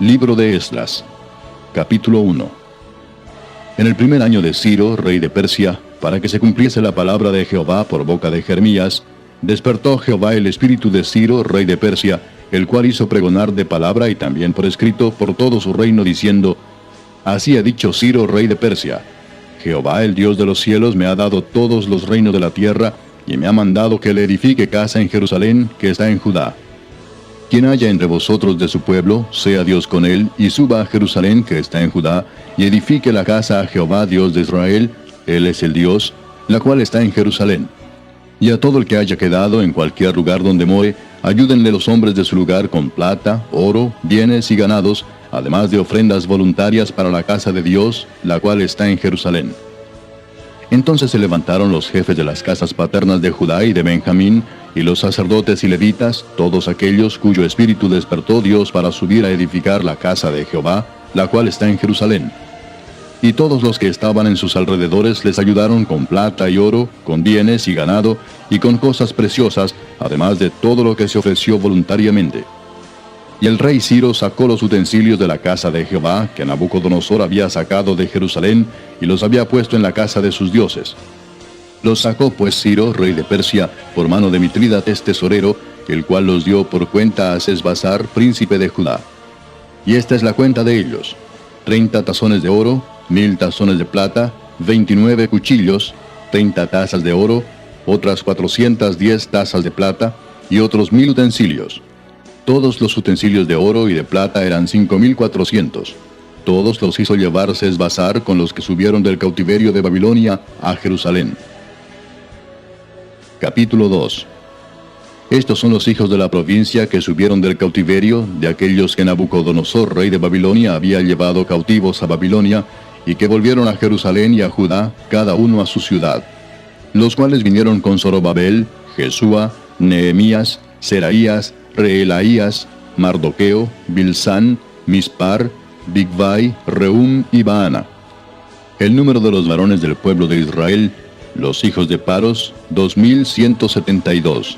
Libro de Esdras, capítulo 1. En el primer año de Ciro, rey de Persia, para que se cumpliese la palabra de Jehová por boca de Jeremías, despertó Jehová el espíritu de Ciro, rey de Persia, el cual hizo pregonar de palabra y también por escrito por todo su reino, diciendo: Así ha dicho Ciro, rey de Persia: Jehová, el Dios de los cielos, me ha dado todos los reinos de la tierra, y me ha mandado que le edifique casa en Jerusalén, que está en Judá. Quien haya entre vosotros de su pueblo, sea Dios con él, y suba a Jerusalén, que está en Judá, y edifique la casa a Jehová, Dios de Israel. Él es el Dios, la cual está en Jerusalén. Y a todo el que haya quedado en cualquier lugar donde more, ayúdenle los hombres de su lugar con plata, oro, bienes y ganados, además de ofrendas voluntarias para la casa de Dios, la cual está en Jerusalén. Entonces se levantaron los jefes de las casas paternas de Judá y de Benjamín, y los sacerdotes y levitas, todos aquellos cuyo espíritu despertó Dios para subir a edificar la casa de Jehová, la cual está en Jerusalén. Y todos los que estaban en sus alrededores les ayudaron con plata y oro, con bienes y ganado, y con cosas preciosas, además de todo lo que se ofreció voluntariamente. Y el rey Ciro sacó los utensilios de la casa de Jehová, que Nabucodonosor había sacado de Jerusalén, y los había puesto en la casa de sus dioses. Los sacó pues Ciro, rey de Persia, por mano de Mitrídates tesorero, el cual los dio por cuenta a Sesbazar, príncipe de Judá. Y esta es la cuenta de ellos: 30 tazones de oro, 1000 tazones de plata, 29 cuchillos, 30 tazas de oro, otras 410 tazas de plata, y otros 1000 utensilios. Todos los utensilios de oro y de plata eran 5400. Todos los hizo llevar Sesbazar con los que subieron del cautiverio de Babilonia a Jerusalén. Capítulo 2. Estos son los hijos de la provincia que subieron del cautiverio, de aquellos que Nabucodonosor, rey de Babilonia, había llevado cautivos a Babilonia, y que volvieron a Jerusalén y a Judá, cada uno a su ciudad. Los cuales vinieron con Zorobabel, Jesúa, Nehemías, Seraías, Reelaías, Mardoqueo, Bilsán, Mispar, Bigvai, Rehum y Baana. El número de los varones del pueblo de Israel, los hijos de Paros, 2172.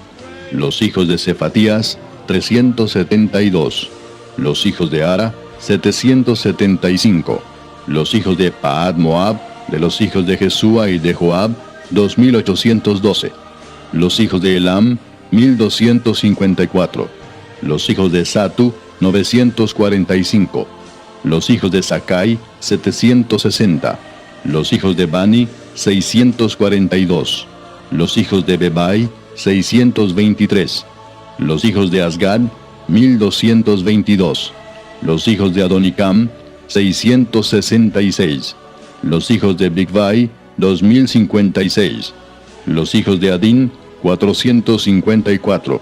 Los hijos de Cefatías, 372. Los hijos de Ara, 775. Los hijos de Paad Moab, de los hijos de Jesúa y de Joab, 2812. Los hijos de Elam, 1254. Los hijos de Satu, 945. Los hijos de Sakai, 760. Los hijos de Bani, 642. Los hijos de Bebai, 623. Los hijos de Asgad, 1222. Los hijos de Adonicam, 666. Los hijos de Bigvai, 2056. Los hijos de Adin, 454.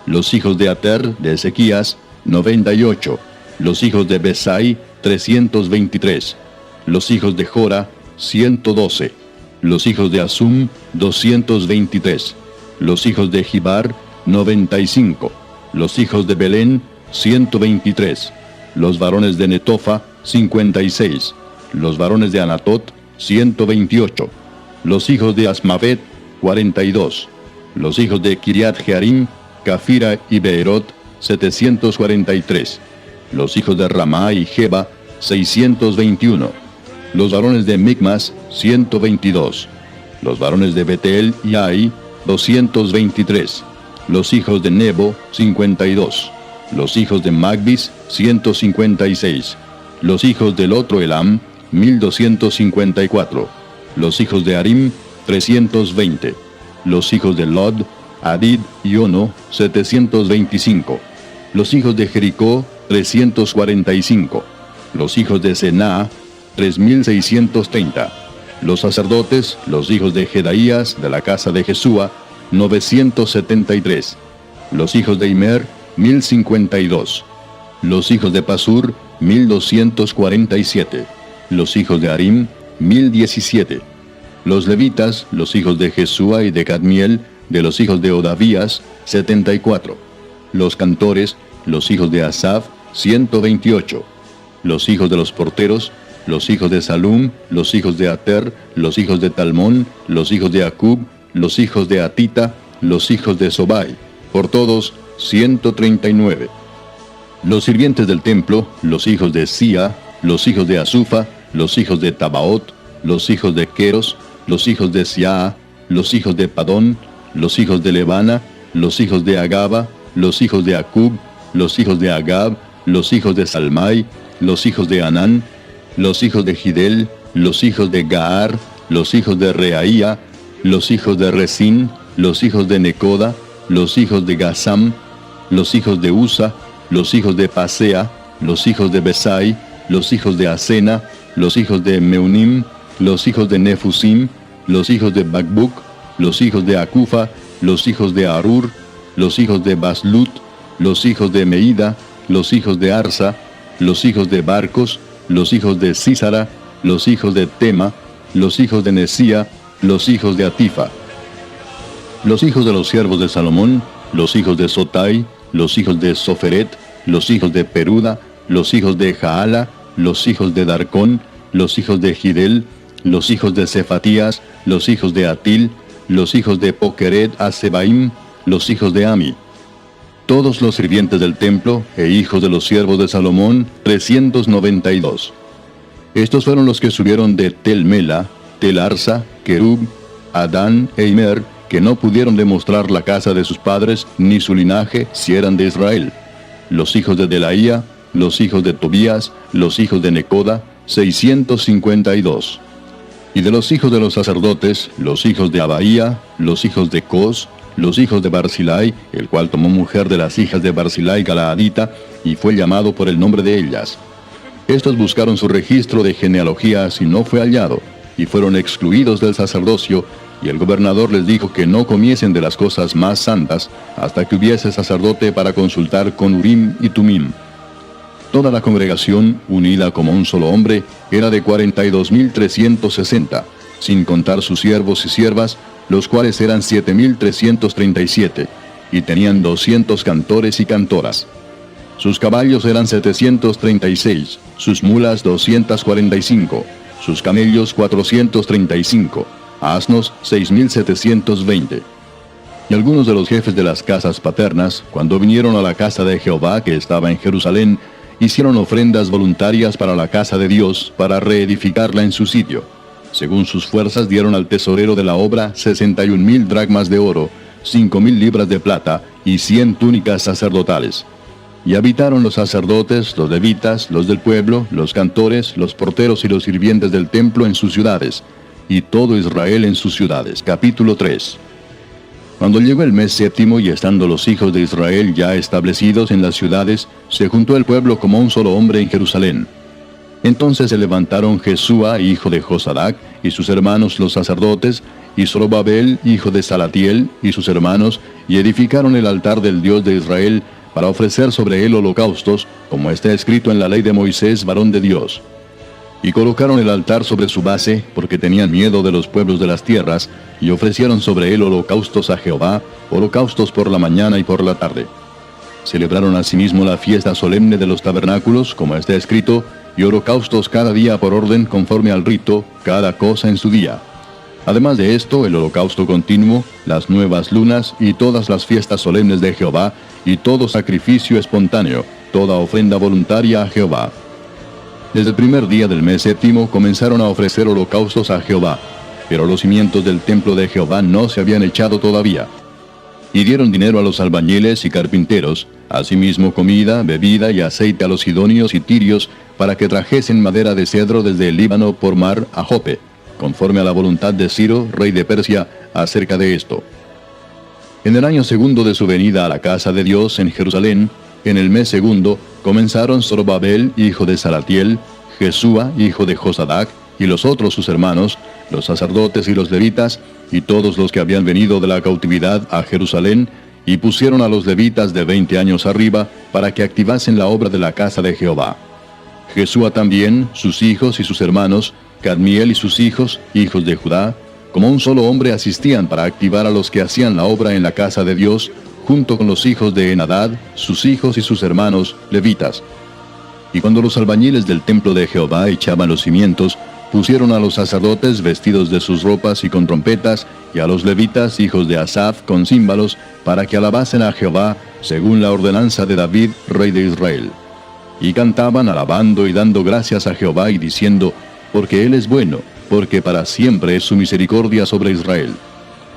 Los hijos de Ater, de Ezequías, 98. Los hijos de Besai, 323. Los hijos de Jora, 112. Los hijos de Asum, 223. Los hijos de Gibar, 95. Los hijos de Belén, 123. Los varones de Netofa, 56. Los varones de Anatot, 128. Los hijos de Asmavet, 42. Los hijos de Kiriat Jearim, Cafira y Beerot, 743. Los hijos de Ramá y Jeba, 621. Los varones de Micmas, 122. Los varones de Betel y Ai, 223. Los hijos de Nebo, 52. Los hijos de Magbis, 156. Los hijos del otro Elam, 1254. Los hijos de Arim, 320. Los hijos de Lod, Adid y Ono, 725. Los hijos de Jericó, 345. Los hijos de Sená, 3630. Los sacerdotes, los hijos de Jedaías, de la casa de Jesúa, 973. Los hijos de Imer, 1052. Los hijos de Pasur, 1247. Los hijos de Arim, 1017. Los levitas, los hijos de Jesúa y de Cadmiel, de los hijos de Odavías, 74. Los cantores, los hijos de Asaf, 128. Los hijos de los porteros, los hijos de Salum, los hijos de Ater, los hijos de Talmón, los hijos de Acub, los hijos de Atita, los hijos de Sobai, por todos 139. Los sirvientes del templo, los hijos de Sia, los hijos de Azufa, los hijos de Tabaot, los hijos de Queros, los hijos de Siaa, los hijos de Padón, los hijos de Lebana, los hijos de Agaba, los hijos de Acub, los hijos de Agab, los hijos de Salmai, los hijos de Anán, los hijos de Gidel, los hijos de Gaar, los hijos de Reaía, los hijos de Resín, los hijos de Necoda, los hijos de Gasam, los hijos de Usa, los hijos de Pasea, los hijos de Besai, los hijos de Asena, los hijos de Meunim, los hijos de Nefusim, los hijos de Bakbuk, los hijos de Acufa, los hijos de Arur, los hijos de Baslut, los hijos de Meida, los hijos de Arsa, los hijos de Barcos, los hijos de Sísara, los hijos de Tema, los hijos de Nesía, los hijos de Atifa. Los hijos de los siervos de Salomón, los hijos de Sotai, los hijos de Soferet, los hijos de Peruda, los hijos de Jaala, los hijos de Darcón, los hijos de Gidel, los hijos de Cefatías, los hijos de Atil, los hijos de Pokeret Asebaim, los hijos de Ami. Todos los sirvientes del templo e hijos de los siervos de Salomón, 392. Estos fueron los que subieron de Tel Mela, Tel Arsa, Kerub, Adán e Imer, que no pudieron demostrar la casa de sus padres ni su linaje si eran de Israel. Los hijos de Delaía, los hijos de Tobías, los hijos de Necoda, 652. Y de los hijos de los sacerdotes, los hijos de Abaía, los hijos de Cos, los hijos de Barzilai, el cual tomó mujer de las hijas de Barzilai Galaadita, y fue llamado por el nombre de ellas. Estos buscaron su registro de genealogías y no fue hallado, y fueron excluidos del sacerdocio, y el gobernador les dijo que no comiesen de las cosas más santas, hasta que hubiese sacerdote para consultar con Urim y Tumim. Toda la congregación, unida como un solo hombre, era de 42.360, sin contar sus siervos y siervas, los cuales eran 7.337, y tenían 200 cantores y cantoras. Sus caballos eran 736, sus mulas 245, sus camellos 435, asnos 6.720. Y algunos de los jefes de las casas paternas, cuando vinieron a la casa de Jehová que estaba en Jerusalén, hicieron ofrendas voluntarias para la casa de Dios, para reedificarla en su sitio. Según sus fuerzas dieron al tesorero de la obra 61.000 dracmas de oro, 5.000 libras de plata y 100 túnicas sacerdotales. Y habitaron los sacerdotes, los levitas, los del pueblo, los cantores, los porteros y los sirvientes del templo en sus ciudades, y todo Israel en sus ciudades. Capítulo 3. Cuando llegó el mes séptimo y estando los hijos de Israel ya establecidos en las ciudades, se juntó el pueblo como un solo hombre en Jerusalén. Entonces se levantaron Jesúa, hijo de Josadac, y sus hermanos los sacerdotes, y Zorobabel, hijo de Salatiel, y sus hermanos, y edificaron el altar del Dios de Israel, para ofrecer sobre él holocaustos, como está escrito en la ley de Moisés, varón de Dios. Y colocaron el altar sobre su base, porque tenían miedo de los pueblos de las tierras, y ofrecieron sobre él holocaustos a Jehová, holocaustos por la mañana y por la tarde. Celebraron asimismo la fiesta solemne de los tabernáculos, como está escrito, y holocaustos cada día por orden conforme al rito, cada cosa en su día. Además de esto, el holocausto continuo, las nuevas lunas y todas las fiestas solemnes de Jehová, y todo sacrificio espontáneo, toda ofrenda voluntaria a Jehová. Desde el primer día del mes séptimo comenzaron a ofrecer holocaustos a Jehová, pero los cimientos del templo de Jehová no se habían echado todavía. Y dieron dinero a los albañiles y carpinteros, asimismo comida, bebida y aceite a los sidonios y tirios, para que trajesen madera de cedro desde el Líbano por mar a Jope, conforme a la voluntad de Ciro, rey de Persia, acerca de esto. En el año segundo de su venida a la casa de Dios en Jerusalén, en el mes segundo, comenzaron Zorobabel, hijo de Salatiel, Jesúa, hijo de Josadac, y los otros sus hermanos, los sacerdotes y los levitas, y todos los que habían venido de la cautividad a Jerusalén, y pusieron a los levitas de 20 años arriba, para que activasen la obra de la casa de Jehová. Jesúa también, sus hijos y sus hermanos, Cadmiel y sus hijos, hijos de Judá, como un solo hombre asistían para activar a los que hacían la obra en la casa de Dios, junto con los hijos de Enadad, sus hijos y sus hermanos, levitas. Y cuando los albañiles del templo de Jehová echaban los cimientos, Pusieron a los sacerdotes vestidos de sus ropas y con trompetas, y a los levitas, hijos de Asaf, con címbalos, para que alabasen a Jehová, según la ordenanza de David, rey de Israel. Y cantaban alabando y dando gracias a Jehová y diciendo, porque Él es bueno, porque para siempre es su misericordia sobre Israel.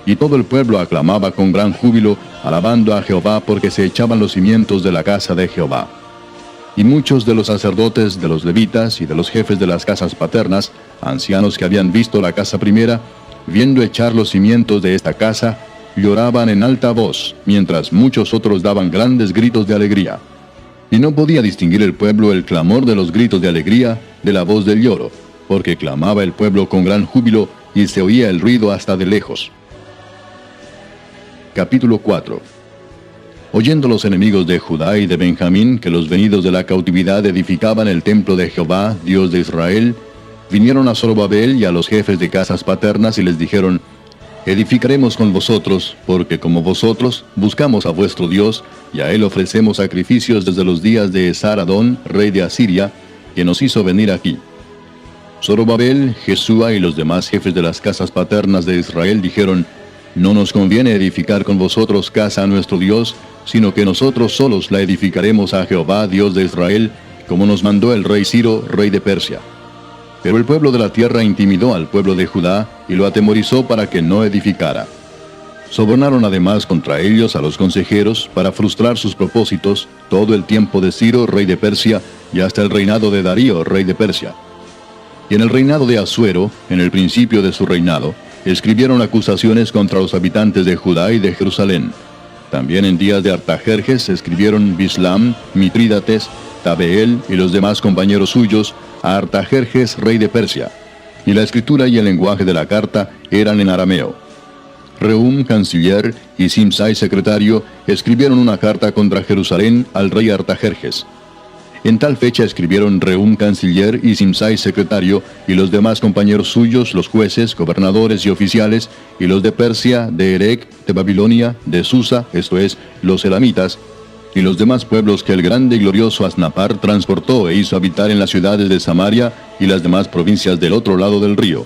Y todo el pueblo aclamaba con gran júbilo, alabando a Jehová, porque se echaban los cimientos de la casa de Jehová. Y muchos de los sacerdotes, de los levitas y de los jefes de las casas paternas, ancianos que habían visto la casa primera, viendo echar los cimientos de esta casa, lloraban en alta voz, mientras muchos otros daban grandes gritos de alegría. Y no podía distinguir el pueblo el clamor de los gritos de alegría de la voz del lloro, porque clamaba el pueblo con gran júbilo, y se oía el ruido hasta de lejos. Capítulo 4. Oyendo los enemigos de Judá y de Benjamín que los venidos de la cautividad edificaban el templo de Jehová, Dios de Israel, vinieron a Zorobabel y a los jefes de casas paternas y les dijeron, edificaremos con vosotros, porque como vosotros buscamos a vuestro Dios, y a él ofrecemos sacrificios desde los días de Esar-Adón, rey de Asiria, que nos hizo venir aquí. Zorobabel, Jesúa y los demás jefes de las casas paternas de Israel dijeron, no nos conviene edificar con vosotros casa a nuestro Dios, sino que nosotros solos la edificaremos a Jehová, Dios de Israel, como nos mandó el rey Ciro, rey de Persia. Pero el pueblo de la tierra intimidó al pueblo de Judá y lo atemorizó para que no edificara. Sobornaron además contra ellos a los consejeros para frustrar sus propósitos todo el tiempo de Ciro, rey de Persia, y hasta el reinado de Darío, rey de Persia. Y en el reinado de Asuero, en el principio de su reinado, escribieron acusaciones contra los habitantes de Judá y de Jerusalén. También en días de Artajerjes escribieron Bislam, Mitrídates, Tabeel y los demás compañeros suyos a Artajerjes, rey de Persia. Y la escritura y el lenguaje de la carta eran en arameo. Rehum, canciller, y Simsai, secretario, escribieron una carta contra Jerusalén al rey Artajerjes. En tal fecha escribieron Rehum, canciller, y Simsai, secretario, y los demás compañeros suyos, los jueces, gobernadores y oficiales, y los de Persia, de Erec, de Babilonia, de Susa, esto es, los elamitas, y los demás pueblos que el grande y glorioso Asnapar transportó e hizo habitar en las ciudades de Samaria y las demás provincias del otro lado del río.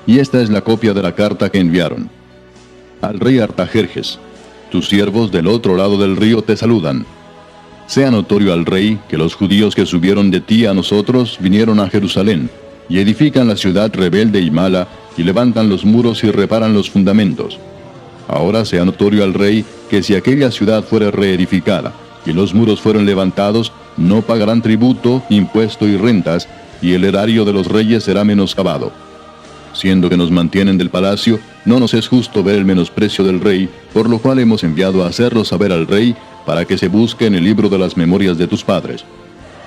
Y esta es la copia de la carta que enviaron. Al rey Artajerjes, tus siervos del otro lado del río te saludan. Sea notorio al rey que los judíos que subieron de ti a nosotros vinieron a Jerusalén, y edifican la ciudad rebelde y mala, y levantan los muros y reparan los fundamentos. Ahora sea notorio al rey que si aquella ciudad fuera reedificada, y los muros fueron levantados, no pagarán tributo, impuesto y rentas, y el erario de los reyes será menoscabado. Siendo que nos mantienen del palacio, no nos es justo ver el menosprecio del rey, por lo cual hemos enviado a hacerlo saber al rey, para que se busque en el libro de las memorias de tus padres.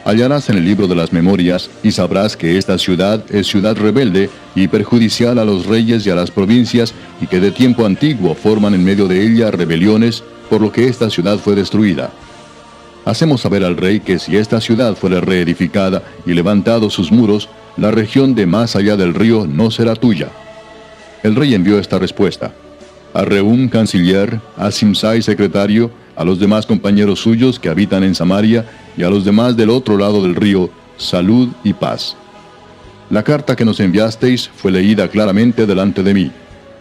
Hallarás en el libro de las memorias, y sabrás que esta ciudad es ciudad rebelde y perjudicial a los reyes y a las provincias, y que de tiempo antiguo forman en medio de ella rebeliones, por lo que esta ciudad fue destruida. Hacemos saber al rey que si esta ciudad fuera reedificada y levantados sus muros, la región de más allá del río no será tuya. El rey envió esta respuesta. A Rehum, canciller, a Simsai, secretario, a los demás compañeros suyos que habitan en Samaria, y a los demás del otro lado del río, salud y paz. La carta que nos enviasteis fue leída claramente delante de mí,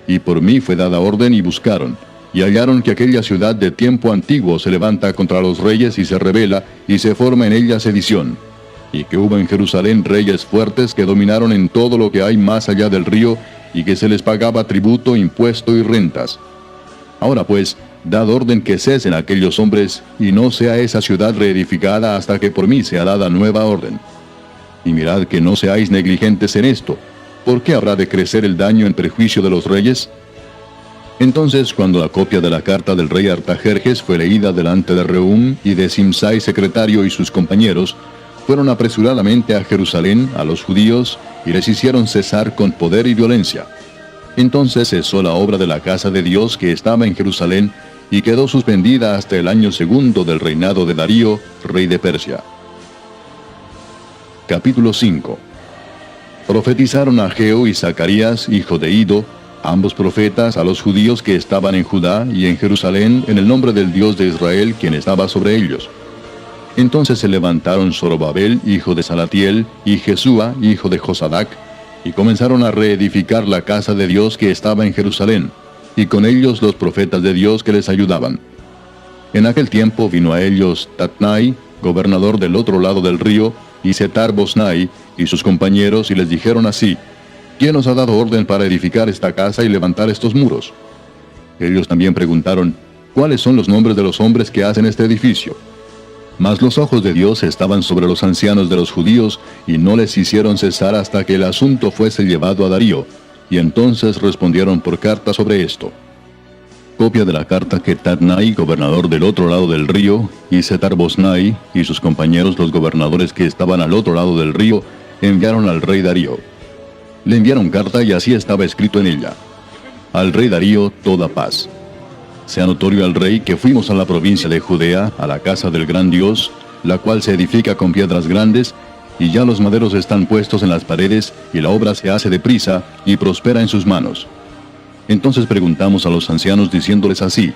y por mí fue dada orden y buscaron, y hallaron que aquella ciudad de tiempo antiguo se levanta contra los reyes y se rebela, y se forma en ella sedición, y que hubo en Jerusalén reyes fuertes que dominaron en todo lo que hay más allá del río, y que se les pagaba tributo, impuesto y rentas. Ahora pues, dad orden que cesen aquellos hombres, y no sea esa ciudad reedificada hasta que por mí sea dada nueva orden. Y mirad que no seáis negligentes en esto. ¿Por qué habrá de crecer el daño en perjuicio de los reyes? Entonces, cuando la copia de la carta del rey Artajerjes fue leída delante de Rehum y de Simsai, secretario, y sus compañeros, fueron apresuradamente a Jerusalén, a los judíos, y les hicieron cesar con poder y violencia. Entonces cesó la obra de la casa de Dios que estaba en Jerusalén, y quedó suspendida hasta el año segundo del reinado de Darío, rey de Persia. Capítulo 5. Profetizaron Ageo y Zacarías, hijo de Ido, ambos profetas, a los judíos que estaban en Judá y en Jerusalén, en el nombre del Dios de Israel, quien estaba sobre ellos. Entonces se levantaron Zorobabel, hijo de Salatiel, y Jesúa, hijo de Josadac, y comenzaron a reedificar la casa de Dios que estaba en Jerusalén, y con ellos los profetas de Dios que les ayudaban. En aquel tiempo vino a ellos Tatnai, gobernador del otro lado del río, y Setar-Boznai y sus compañeros, y les dijeron así: ¿Quién os ha dado orden para edificar esta casa y levantar estos muros? Ellos también preguntaron: ¿Cuáles son los nombres de los hombres que hacen este edificio? Mas los ojos de Dios estaban sobre los ancianos de los judíos, y no les hicieron cesar hasta que el asunto fuese llevado a Darío, y entonces respondieron por carta sobre esto. Copia de la carta que Tatnai, gobernador del otro lado del río, y Setar-Boznai y sus compañeros, los gobernadores que estaban al otro lado del río, enviaron al rey Darío. Le enviaron carta y así estaba escrito en ella: Al rey Darío toda paz. Sea notorio al rey que fuimos a la provincia de Judea, a la casa del gran Dios, la cual se edifica con piedras grandes, y ya los maderos están puestos en las paredes, y la obra se hace deprisa, y prospera en sus manos. Entonces preguntamos a los ancianos diciéndoles así: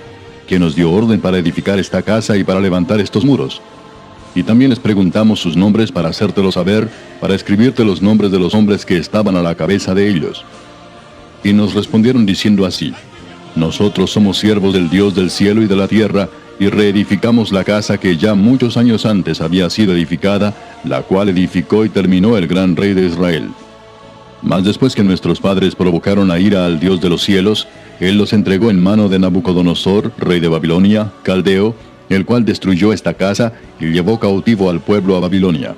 ¿Quién nos dio orden para edificar esta casa y para levantar estos muros? Y también les preguntamos sus nombres para hacértelo saber, para escribirte los nombres de los hombres que estaban a la cabeza de ellos. Y nos respondieron diciendo así: Nosotros somos siervos del Dios del cielo y de la tierra, y reedificamos la casa que ya muchos años antes había sido edificada, la cual edificó y terminó el gran rey de Israel. Mas después que nuestros padres provocaron a ira al Dios de los cielos, Él los entregó en mano de Nabucodonosor, rey de Babilonia, caldeo, el cual destruyó esta casa y llevó cautivo al pueblo a Babilonia.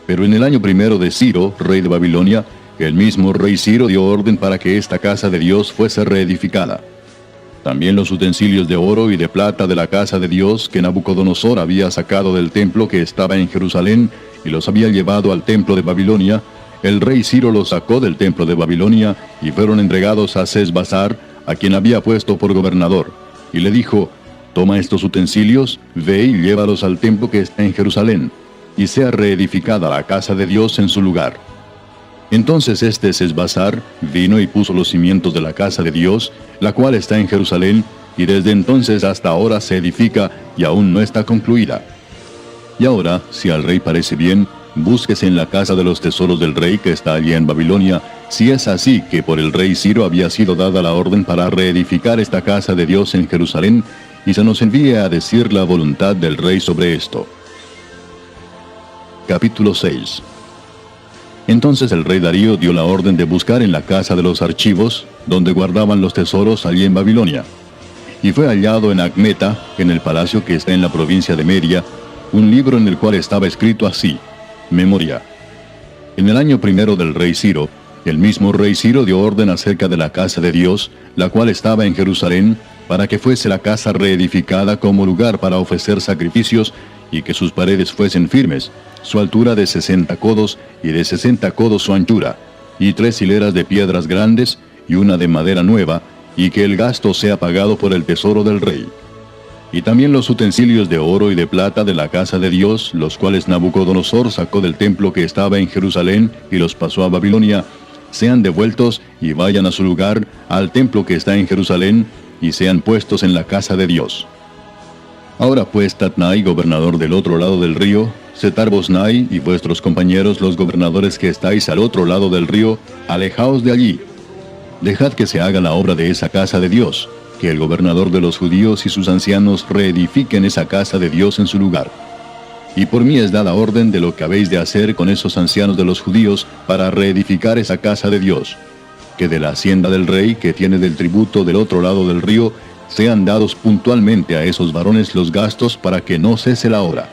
Pero en el año primero de Ciro, rey de Babilonia, el mismo rey Ciro dio orden para que esta casa de Dios fuese reedificada. También los utensilios de oro y de plata de la casa de Dios que Nabucodonosor había sacado del templo que estaba en Jerusalén y los había llevado al templo de Babilonia, el rey Ciro los sacó del templo de Babilonia y fueron entregados a Sesbassar, a quien había puesto por gobernador, y le dijo: Toma estos utensilios, ve y llévalos al templo que está en Jerusalén, y sea reedificada la casa de Dios en su lugar. Entonces este Sesbassar vino y puso los cimientos de la casa de Dios, la cual está en Jerusalén, y desde entonces hasta ahora se edifica y aún no está concluida. Y ahora, si al rey parece bien, búsquese en la casa de los tesoros del rey que está allí en Babilonia, si es así que por el rey Ciro había sido dada la orden para reedificar esta casa de Dios en Jerusalén, y se nos envíe a decir la voluntad del rey sobre esto. Capítulo 6. Entonces el rey Darío dio la orden de buscar en la casa de los archivos, donde guardaban los tesoros allí en Babilonia. Y fue hallado en Acmeta, en el palacio que está en la provincia de Media, un libro en el cual estaba escrito así: Memoria. En el año primero del rey Ciro, el mismo rey Ciro dio orden acerca de la casa de Dios, la cual estaba en Jerusalén, para que fuese la casa reedificada como lugar para ofrecer sacrificios, y que sus paredes fuesen firmes, su altura de 60 codos, y de 60 codos su anchura, y 3 hileras de piedras grandes, y una de madera nueva, y que el gasto sea pagado por el tesoro del rey. Y también los utensilios de oro y de plata de la casa de Dios, los cuales Nabucodonosor sacó del templo que estaba en Jerusalén y los pasó a Babilonia, sean devueltos y vayan a su lugar, al templo que está en Jerusalén, y sean puestos en la casa de Dios. Ahora pues, Tatnai, gobernador del otro lado del río, Setar-Boznai y vuestros compañeros los gobernadores que estáis al otro lado del río, alejaos de allí. Dejad que se haga la obra de esa casa de Dios, que el gobernador de los judíos y sus ancianos reedifiquen esa casa de Dios en su lugar. Y por mí es dada orden de lo que habéis de hacer con esos ancianos de los judíos para reedificar esa casa de Dios, que de la hacienda del rey que tiene del tributo del otro lado del río, sean dados puntualmente a esos varones los gastos para que no cese la obra.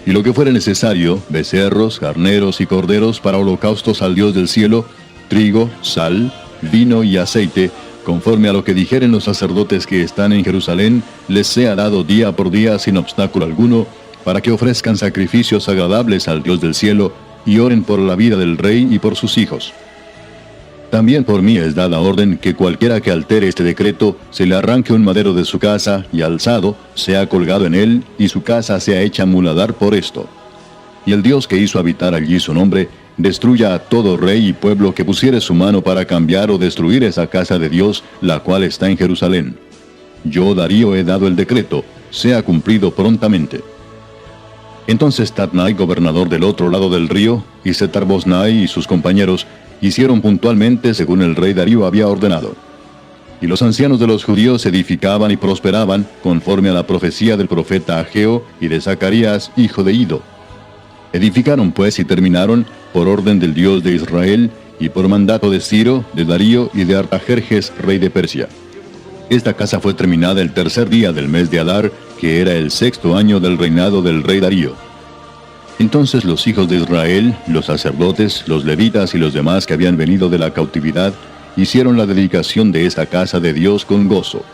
Y lo que fuere necesario, becerros, carneros y corderos para holocaustos al Dios del cielo, trigo, sal, vino y aceite, conforme a lo que dijeren los sacerdotes que están en Jerusalén, les sea dado día por día sin obstáculo alguno, para que ofrezcan sacrificios agradables al Dios del cielo, y oren por la vida del rey y por sus hijos. También por mí es dada orden que cualquiera que altere este decreto, se le arranque un madero de su casa, y alzado, sea colgado en él, y su casa sea hecha muladar por esto. Y el Dios que hizo habitar allí su nombre, destruya a todo rey y pueblo que pusiere su mano para cambiar o destruir esa casa de Dios, la cual está en Jerusalén. Yo, Darío, he dado el decreto, sea cumplido prontamente. Entonces Tatnai, gobernador del otro lado del río, y Setar-Boznai y sus compañeros, hicieron puntualmente según el rey Darío había ordenado. Y los ancianos de los judíos edificaban y prosperaban conforme a la profecía del profeta Ageo y de Zacarías, hijo de Ido. Edificaron pues y terminaron por orden del Dios de Israel y por mandato de Ciro, de Darío y de Artajerjes, rey de Persia. Esta casa fue terminada el tercer día del mes de Adar, que era el 6º año del reinado del rey Darío. Entonces los hijos de Israel, los sacerdotes, los levitas y los demás que habían venido de la cautividad, hicieron la dedicación de esta casa de Dios con gozo.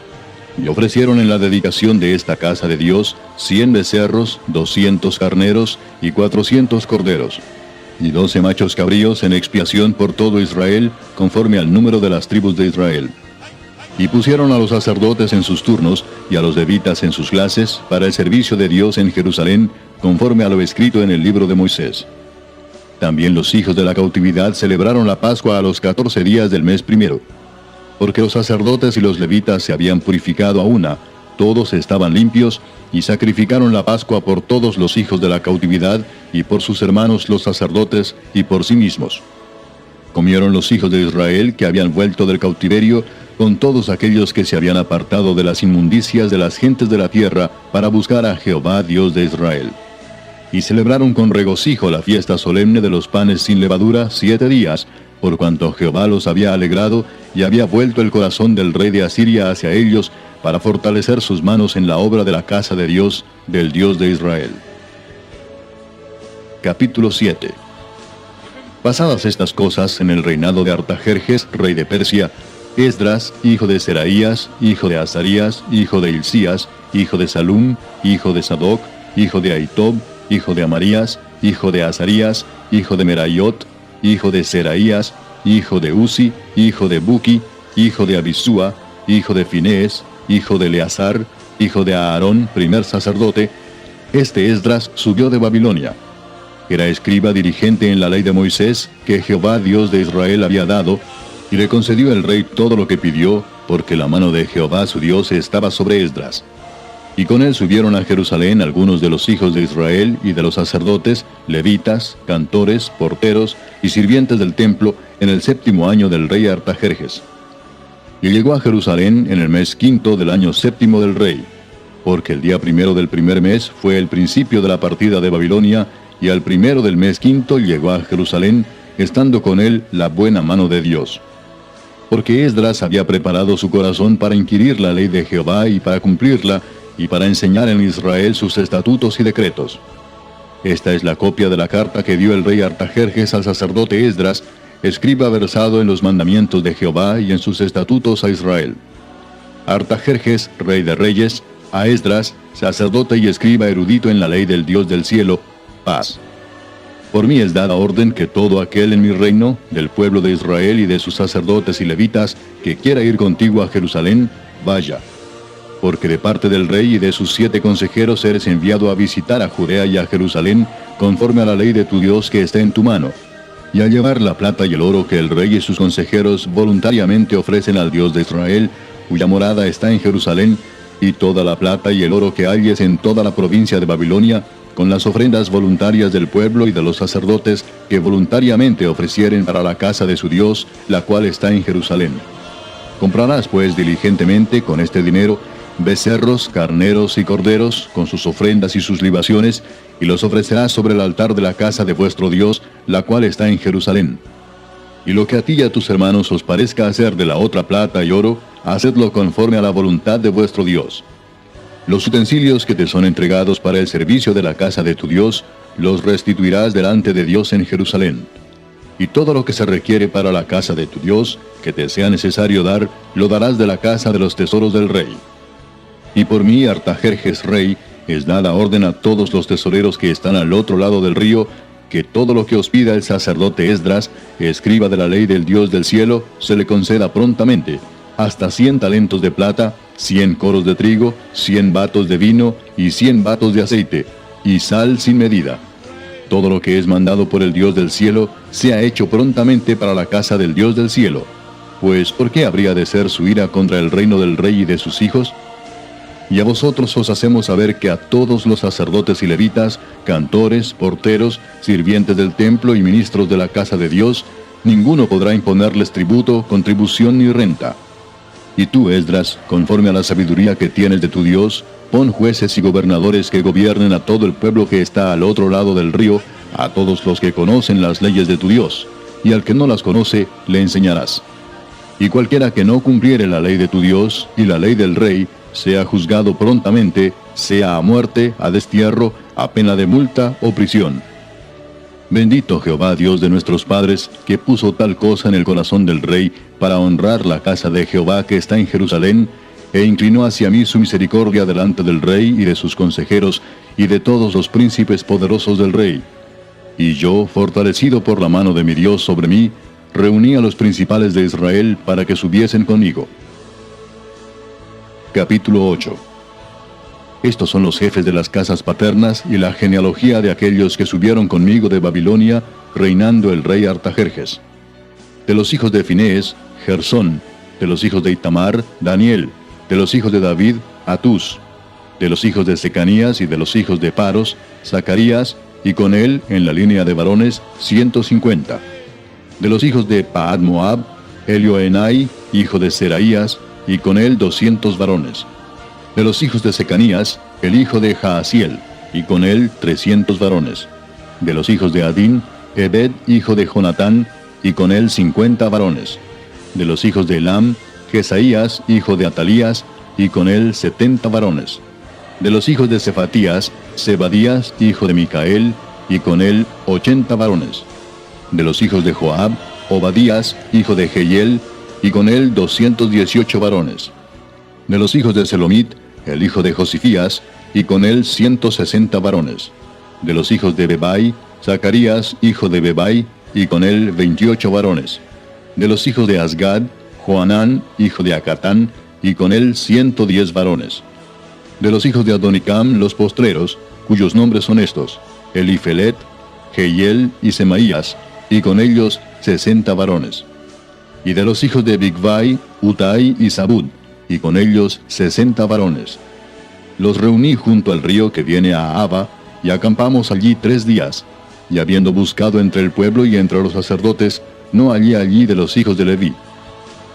Y ofrecieron en la dedicación de esta casa de Dios 100 becerros, 200 carneros y 400 corderos, y 12 machos cabríos en expiación por todo Israel, conforme al número de las tribus de Israel. Y pusieron a los sacerdotes en sus turnos, y a los levitas en sus clases, para el servicio de Dios en Jerusalén, conforme a lo escrito en el libro de Moisés. También los hijos de la cautividad celebraron la Pascua a los 14 días del mes primero, porque los sacerdotes y los levitas se habían purificado a una, todos estaban limpios, y sacrificaron la Pascua por todos los hijos de la cautividad, y por sus hermanos los sacerdotes, y por sí mismos. Comieron los hijos de Israel que habían vuelto del cautiverio, con todos aquellos que se habían apartado de las inmundicias de las gentes de la tierra, para buscar a Jehová Dios de Israel. Y celebraron con regocijo la fiesta solemne de los panes sin levadura 7 días, por cuanto Jehová los había alegrado, y había vuelto el corazón del rey de Asiria hacia ellos, para fortalecer sus manos en la obra de la casa de Dios, del Dios de Israel. Capítulo 7. Pasadas estas cosas en el reinado de Artajerjes, rey de Persia, Esdras, hijo de Seraías, hijo de Azarías, hijo de Hilcías, hijo de Salum, hijo de Sadoc, hijo de Ahitob, hijo de Amarías, hijo de Azarías, hijo de Meraiot, hijo de Seraías, hijo de Uzi, hijo de Buki, hijo de Abisúa, hijo de Finés, hijo de Eleazar, hijo de Aarón, primer sacerdote. Este Esdras subió de Babilonia. Era escriba dirigente en la ley de Moisés, que Jehová Dios de Israel había dado, y le concedió el rey todo lo que pidió, porque la mano de Jehová su Dios estaba sobre Esdras. Y con él subieron a Jerusalén algunos de los hijos de Israel y de los sacerdotes, levitas, cantores, porteros y sirvientes del templo, en el 7º año del rey Artajerjes. Y llegó a Jerusalén en el mes 5 del año 7 del rey, porque el día 1 del primer mes fue el principio de la partida de Babilonia, y al 1 del mes 5 llegó a Jerusalén, estando con él la buena mano de Dios. Porque Esdras había preparado su corazón para inquirir la ley de Jehová y para cumplirla, y para enseñar en Israel sus estatutos y decretos. Esta es la copia de la carta que dio el rey Artajerjes al sacerdote Esdras, escriba versado en los mandamientos de Jehová y en sus estatutos a Israel. Artajerjes, rey de reyes, a Esdras, sacerdote y escriba erudito en la ley del Dios del cielo, paz. Por mí es dada orden que todo aquel en mi reino, del pueblo de Israel y de sus sacerdotes y levitas, que quiera ir contigo a Jerusalén, vaya. Porque de parte del rey y de sus 7 consejeros eres enviado a visitar a Judea y a Jerusalén, conforme a la ley de tu Dios que está en tu mano, y a llevar la plata y el oro que el rey y sus consejeros voluntariamente ofrecen al Dios de Israel, cuya morada está en Jerusalén, y toda la plata y el oro que halles en toda la provincia de Babilonia, con las ofrendas voluntarias del pueblo y de los sacerdotes que voluntariamente ofrecieren para la casa de su Dios, la cual está en Jerusalén. Comprarás pues diligentemente con este dinero becerros, carneros y corderos, con sus ofrendas y sus libaciones, y los ofrecerás sobre el altar de la casa de vuestro Dios, la cual está en Jerusalén. Y lo que a ti y a tus hermanos os parezca hacer de la otra plata y oro, hacedlo conforme a la voluntad de vuestro Dios. Los utensilios que te son entregados para el servicio de la casa de tu Dios, los restituirás delante de Dios en Jerusalén. Y todo lo que se requiere para la casa de tu Dios, que te sea necesario dar, lo darás de la casa de los tesoros del rey. Y por mí, Artajerjes rey, es dada orden a todos los tesoreros que están al otro lado del río, que todo lo que os pida el sacerdote Esdras, escriba de la ley del Dios del cielo, se le conceda prontamente, hasta 100 talentos de plata, 100 coros de trigo, 100 batos de vino y 100 batos de aceite, y sal sin medida. Todo lo que es mandado por el Dios del cielo, sea hecho prontamente para la casa del Dios del cielo. Pues, ¿por qué habría de ser su ira contra el reino del rey y de sus hijos? Y a vosotros os hacemos saber que a todos los sacerdotes y levitas, cantores, porteros, sirvientes del templo y ministros de la casa de Dios, ninguno podrá imponerles tributo, contribución ni renta. Y tú, Esdras, conforme a la sabiduría que tienes de tu Dios, pon jueces y gobernadores que gobiernen a todo el pueblo que está al otro lado del río, a todos los que conocen las leyes de tu Dios, y al que no las conoce, le enseñarás. Y cualquiera que no cumpliere la ley de tu Dios y la ley del rey, sea juzgado prontamente, sea a muerte, a destierro, a pena de multa o prisión. Bendito Jehová, Dios de nuestros padres, que puso tal cosa en el corazón del rey para honrar la casa de Jehová que está en Jerusalén, e inclinó hacia mí su misericordia delante del rey y de sus consejeros y de todos los príncipes poderosos del rey. Y yo, fortalecido por la mano de mi Dios sobre mí, reuní a los principales de Israel para que subiesen conmigo. Capítulo 8. Estos son los jefes de las casas paternas y la genealogía de aquellos que subieron conmigo de Babilonia, reinando el rey Artajerjes. De los hijos de Finés, Gersón; de los hijos de Itamar, Daniel; de los hijos de David, Atús; de los hijos de Secanías y de los hijos de Paros, Zacarías, y con él, en la línea de varones, 150. De los hijos de Paad Moab, Elioenai, hijo de Seraías, y con él 200 varones. De los hijos de Secanías, el hijo de Jaasiel, y con él 300 varones. De los hijos de Adín, Ebed, hijo de Jonatán, y con él 50 varones. De los hijos de Elam, Jesaías, hijo de Atalías, y con él 70 varones. De los hijos de Cefatías, Zebadías, hijo de Micael, y con él 80 varones. De los hijos de Joab, Obadías, hijo de Jehiel, y con él 218 varones. De los hijos de Selomit, el hijo de Josifías, y con él 160 varones. De los hijos de Bebai, Zacarías, hijo de Bebai, y con él 28 varones. De los hijos de Asgad, Joanán, hijo de Acatán, y con él 110 varones. De los hijos de Adonicam, los postreros, cuyos nombres son estos: Elifelet, Jehiel y Semaías, y con ellos 60 varones. Y de los hijos de Bigvai, Utai y Zabud, y con ellos 60 varones. Los reuní junto al río que viene a Abba, y acampamos allí 3 días, y habiendo buscado entre el pueblo y entre los sacerdotes, no hallé allí de los hijos de Leví.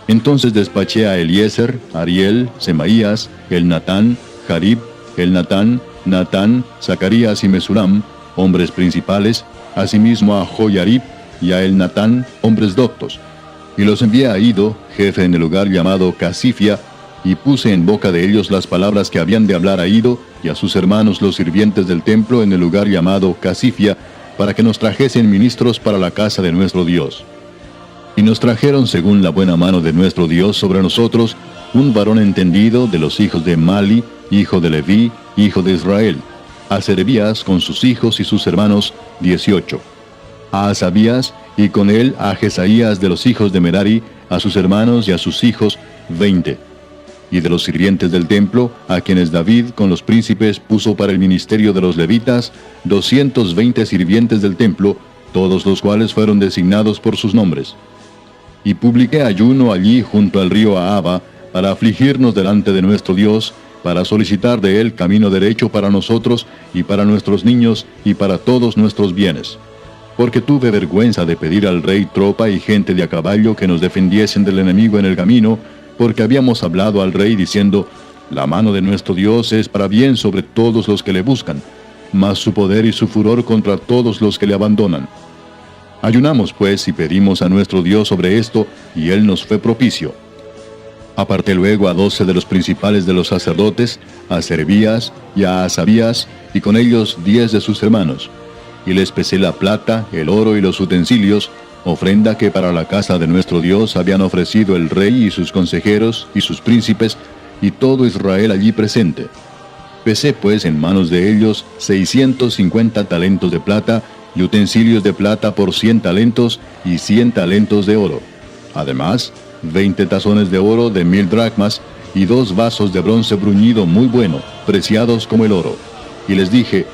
Entonces despaché a Eliezer, Ariel, Semaías, Elnatán, Jarib, Elnatán, Natán, Zacarías y Mesulam, hombres principales, asimismo a Joyarib y a Elnatán, hombres doctos. Y los envié a Ido, jefe en el lugar llamado Casifia, y puse en boca de ellos las palabras que habían de hablar a Ido y a sus hermanos los sirvientes del templo en el lugar llamado Casifia, para que nos trajesen ministros para la casa de nuestro Dios. Y nos trajeron según la buena mano de nuestro Dios sobre nosotros, un varón entendido de los hijos de Mali, hijo de Leví, hijo de Israel; a Serebías con sus hijos y sus hermanos, 18; a Asabías, y con él a Jesaías de los hijos de Merari, a sus hermanos y a sus hijos, 20. Y de los sirvientes del templo, a quienes David con los príncipes puso para el ministerio de los levitas, 220 sirvientes del templo, todos los cuales fueron designados por sus nombres. Y publiqué ayuno allí junto al río Ahaba, para afligirnos delante de nuestro Dios, para solicitar de él camino derecho para nosotros y para nuestros niños y para todos nuestros bienes. Porque tuve vergüenza de pedir al rey tropa y gente de a caballo que nos defendiesen del enemigo en el camino, porque habíamos hablado al rey diciendo: la mano de nuestro Dios es para bien sobre todos los que le buscan, mas su poder y su furor contra todos los que le abandonan. Ayunamos pues y pedimos a nuestro Dios sobre esto, y él nos fue propicio. Aparté luego a 12 de los principales de los sacerdotes, a Serebías y a Asabías, y con ellos 10 de sus hermanos. Y les pesé la plata, el oro y los utensilios, ofrenda que para la casa de nuestro Dios habían ofrecido el rey y sus consejeros y sus príncipes, y todo Israel allí presente. Pesé pues en manos de ellos 650 talentos de plata, y utensilios de plata por 100 talentos, y 100 talentos de oro. Además, 20 tazones de oro de 1000 dracmas, y 2 vasos de bronce bruñido muy bueno, preciados como el oro. Y les dije: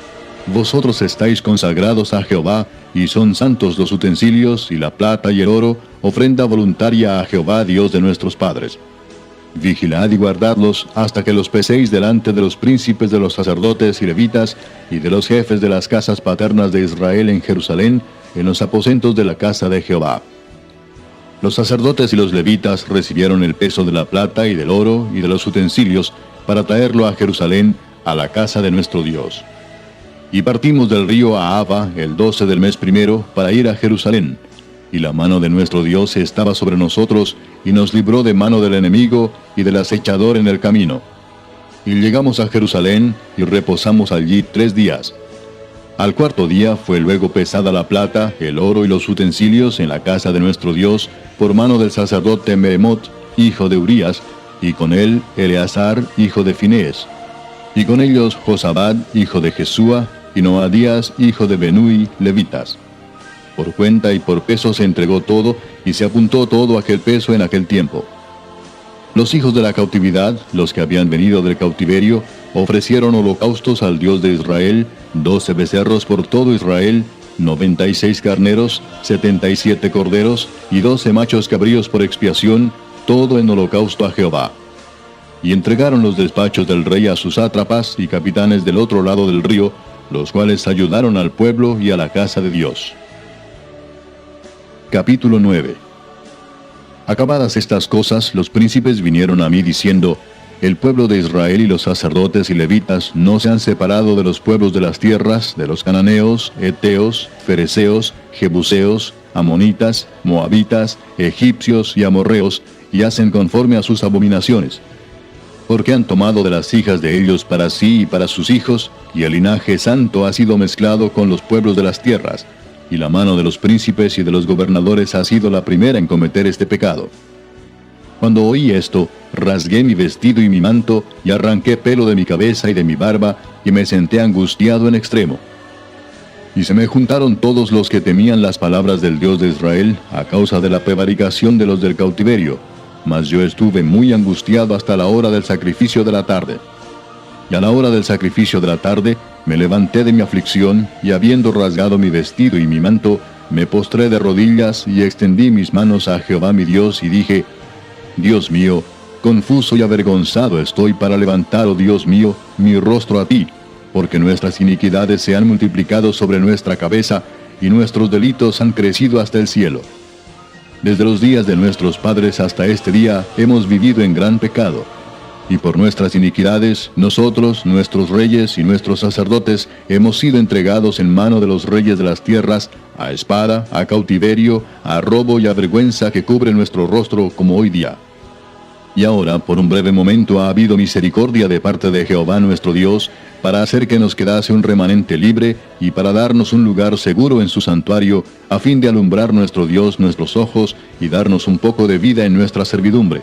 vosotros estáis consagrados a Jehová, y son santos los utensilios, y la plata y el oro, ofrenda voluntaria a Jehová, Dios de nuestros padres. Vigilad y guardadlos hasta que los peséis delante de los príncipes de los sacerdotes y levitas, y de los jefes de las casas paternas de Israel en Jerusalén, en los aposentos de la casa de Jehová. Los sacerdotes y los levitas recibieron el peso de la plata y del oro y de los utensilios para traerlo a Jerusalén, a la casa de nuestro Dios. Y partimos del río Ahava el 12 del mes primero para ir a Jerusalén. Y la mano de nuestro Dios estaba sobre nosotros, y nos libró de mano del enemigo y del acechador en el camino. Y llegamos a Jerusalén, y reposamos allí 3 días. Al cuarto día fue luego pesada la plata, el oro y los utensilios en la casa de nuestro Dios, por mano del sacerdote Meremot, hijo de Urías, y con él Eleazar, hijo de Finés, y con ellos Josabad, hijo de Jesúa, y Noadías, hijo de Benui, levitas. Por cuenta y por peso se entregó todo, y se apuntó todo aquel peso en aquel tiempo. Los hijos de la cautividad, los que habían venido del cautiverio, ofrecieron holocaustos al Dios de Israel, 12 becerros por todo Israel, 96 carneros, 77 corderos, y 12 machos cabríos por expiación, todo en holocausto a Jehová. Y entregaron los despachos del rey a sus sátrapas y capitanes del otro lado del río, los cuales ayudaron al pueblo y a la casa de Dios. Capítulo 9. Acabadas estas cosas, los príncipes vinieron a mí diciendo: El pueblo de Israel y los sacerdotes y levitas no se han separado de los pueblos de las tierras, de los cananeos, heteos, fereceos, jebuseos, amonitas, moabitas, egipcios y amorreos, y hacen conforme a sus abominaciones. Porque han tomado de las hijas de ellos para sí y para sus hijos, y el linaje santo ha sido mezclado con los pueblos de las tierras, y la mano de los príncipes y de los gobernadores ha sido la primera en cometer este pecado. Cuando oí esto, rasgué mi vestido y mi manto, y arranqué pelo de mi cabeza y de mi barba, y me senté angustiado en extremo. Y se me juntaron todos los que temían las palabras del Dios de Israel, a causa de la prevaricación de los del cautiverio, mas yo estuve muy angustiado hasta la hora del sacrificio de la tarde. Y a la hora del sacrificio de la tarde, me levanté de mi aflicción, y habiendo rasgado mi vestido y mi manto, me postré de rodillas, y extendí mis manos a Jehová mi Dios, y dije: Dios mío, confuso y avergonzado estoy para levantar, oh Dios mío, mi rostro a ti, porque nuestras iniquidades se han multiplicado sobre nuestra cabeza, y nuestros delitos han crecido hasta el cielo. Desde los días de nuestros padres hasta este día hemos vivido en gran pecado, y por nuestras iniquidades, nosotros, nuestros reyes y nuestros sacerdotes, hemos sido entregados en mano de los reyes de las tierras, a espada, a cautiverio, a robo y a vergüenza que cubre nuestro rostro como hoy día. Y ahora, por un breve momento, ha habido misericordia de parte de Jehová nuestro Dios, para hacer que nos quedase un remanente libre, y para darnos un lugar seguro en su santuario, a fin de alumbrar nuestro Dios nuestros ojos, y darnos un poco de vida en nuestra servidumbre.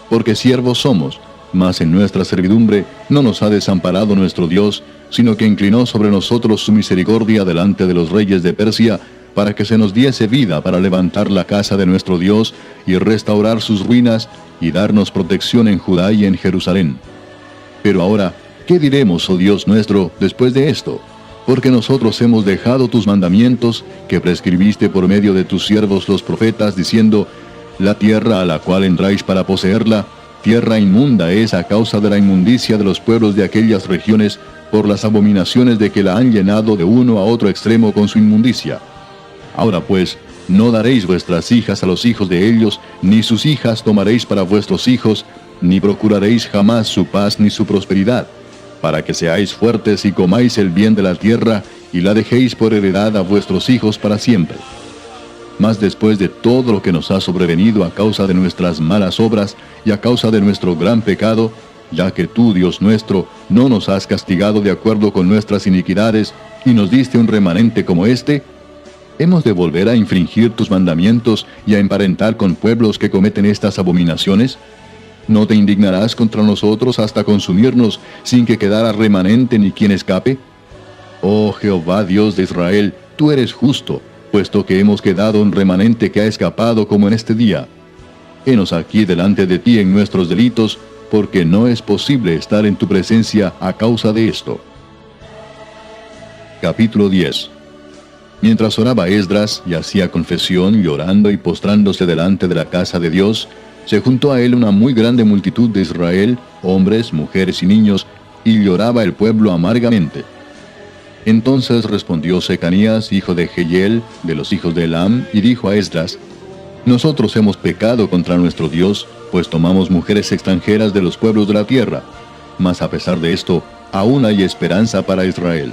Porque siervos somos, mas en nuestra servidumbre no nos ha desamparado nuestro Dios, sino que inclinó sobre nosotros su misericordia delante de los reyes de Persia, para que se nos diese vida para levantar la casa de nuestro Dios, y restaurar sus ruinas, y darnos protección en Judá y en Jerusalén. Pero ahora, ¿qué diremos, oh Dios nuestro, después de esto? Porque nosotros hemos dejado tus mandamientos, que prescribiste por medio de tus siervos los profetas, diciendo: La tierra a la cual entráis para poseerla, tierra inmunda es a causa de la inmundicia de los pueblos de aquellas regiones, por las abominaciones de que la han llenado de uno a otro extremo con su inmundicia. Ahora pues, no daréis vuestras hijas a los hijos de ellos, ni sus hijas tomaréis para vuestros hijos, ni procuraréis jamás su paz ni su prosperidad, para que seáis fuertes y comáis el bien de la tierra, y la dejéis por heredad a vuestros hijos para siempre. Mas después de todo lo que nos ha sobrevenido a causa de nuestras malas obras y a causa de nuestro gran pecado, ya que tú, Dios nuestro, no nos has castigado de acuerdo con nuestras iniquidades, y nos diste un remanente como este, ¿hemos de volver a infringir tus mandamientos y a emparentar con pueblos que cometen estas abominaciones? ¿No te indignarás contra nosotros hasta consumirnos, sin que quedara remanente ni quien escape? Oh Jehová Dios de Israel, tú eres justo, puesto que hemos quedado un remanente que ha escapado como en este día. Henos aquí delante de ti en nuestros delitos, porque no es posible estar en tu presencia a causa de esto. Capítulo 10. Mientras oraba Esdras y hacía confesión, llorando y postrándose delante de la casa de Dios, se juntó a él una muy grande multitud de Israel, hombres, mujeres y niños, y lloraba el pueblo amargamente. Entonces respondió Secanías, hijo de Jehiel, de los hijos de Elam, y dijo a Esdras: Nosotros hemos pecado contra nuestro Dios, pues tomamos mujeres extranjeras de los pueblos de la tierra. Mas a pesar de esto, aún hay esperanza para Israel.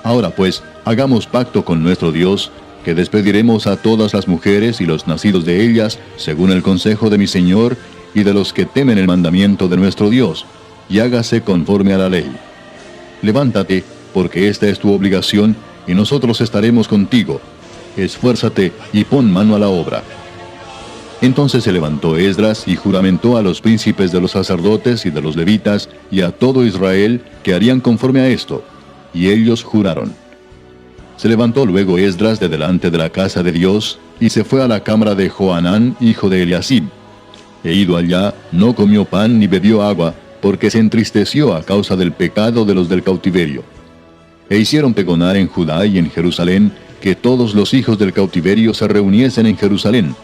Ahora pues, hagamos pacto con nuestro Dios, que despediremos a todas las mujeres y los nacidos de ellas, según el consejo de mi Señor, y de los que temen el mandamiento de nuestro Dios, y hágase conforme a la ley. Levántate, porque esta es tu obligación, y nosotros estaremos contigo. Esfuérzate y pon mano a la obra. Entonces se levantó Esdras y juramentó a los príncipes de los sacerdotes y de los levitas y a todo Israel que harían conforme a esto, y ellos juraron. Se levantó luego Esdras de delante de la casa de Dios, y se fue a la cámara de Johanán, hijo de Eliasib. E ido allá, no comió pan ni bebió agua, porque se entristeció a causa del pecado de los del cautiverio. E hicieron pregonar en Judá y en Jerusalén, que todos los hijos del cautiverio se reuniesen en Jerusalén,